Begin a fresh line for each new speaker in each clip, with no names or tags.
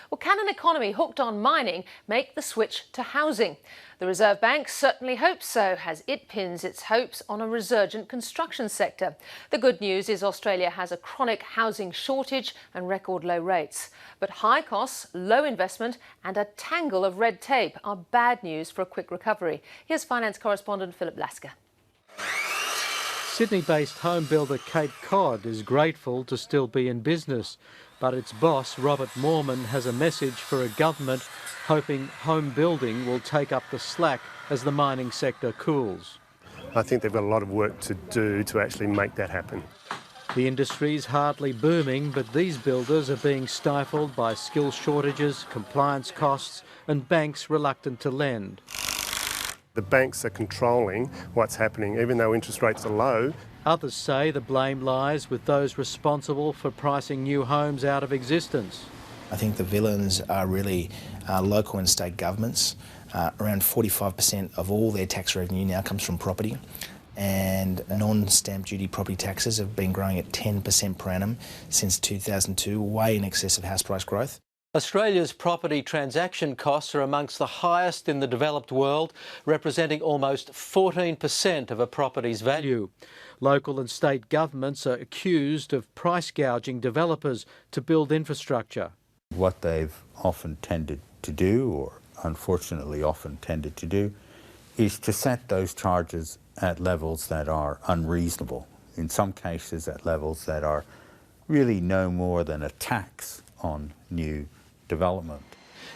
Well, can an economy hooked on mining make the switch to housing? The Reserve Bank certainly hopes so, as it pins its hopes on a resurgent construction sector. The good news is Australia has a chronic housing shortage and record low rates. But high costs, low investment and a tangle of red tape are bad news for a quick recovery. Here's finance correspondent Phillip Lasker.
Sydney-based home builder Cape Cod is grateful to still be in business, but its boss, Robert Moorman, has a message for a government hoping home building will take up the slack as the mining sector cools.
I think they've got a lot of work to do to actually make that happen.
The industry's hardly booming, but these builders are being stifled by skill shortages, compliance costs and banks reluctant to lend.
The banks are controlling what's happening, even though interest rates are low.
Others say the blame lies with those responsible for pricing new homes out of existence.
I think the villains are really local and state governments. Around 45% of all their tax revenue now comes from property, and non-stamp duty property taxes have been growing at 10% per annum since 2002, way in excess of house price growth.
Australia's property transaction costs are amongst the highest in the developed world, representing almost 14% of a property's value. Local and state governments are accused of price gouging developers to build infrastructure.
What they've often tended to do, or unfortunately often tended to do, is to set those charges at levels that are unreasonable, in some cases at levels that are really no more than a tax on new development.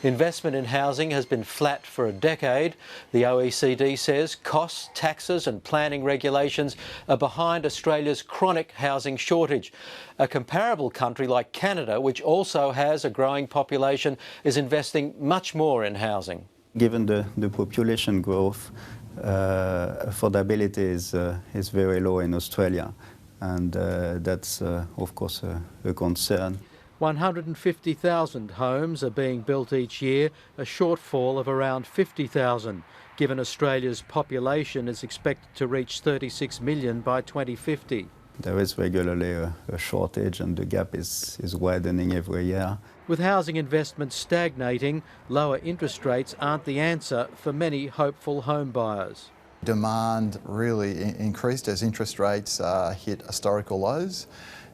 Investment in housing has been flat for a decade. The OECD says costs, taxes and planning regulations are behind Australia's chronic housing shortage. A comparable country like Canada, which also has a growing population, is investing much more in housing.
Given the population growth, affordability is very low in Australia, and that's of course a concern.
150,000 homes are being built each year, a shortfall of around 50,000, given Australia's population is expected to reach 36 million by 2050.
There is regularly a shortage, and the gap is widening every year.
With housing investment stagnating, lower interest rates aren't the answer for many hopeful home buyers.
Demand really increased as interest rates hit historical lows,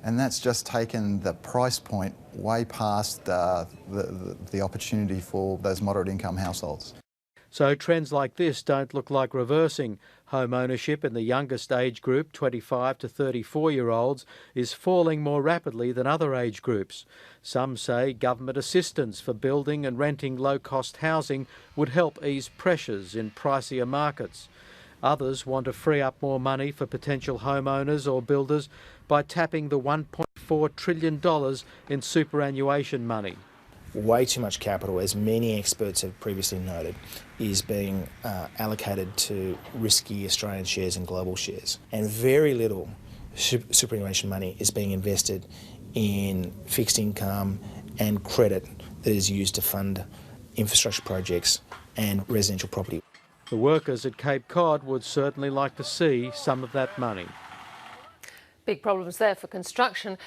and that's just taken the price point way past the opportunity for those moderate income households.
So trends like this don't look like reversing. Home ownership in the youngest age group, 25 to 34-year-olds, is falling more rapidly than other age groups. Some say government assistance for building and renting low-cost housing would help ease pressures in pricier markets. Others want to free up more money for potential homeowners or builders by tapping the $1.4 trillion in superannuation money.
Way too much capital, as many experts have previously noted, is being allocated to risky Australian shares and global shares. And very little superannuation money is being invested in fixed income and credit that is used to fund infrastructure projects and residential property.
The workers at Cape Cod would certainly like to see some of that money.
Big problems there for construction.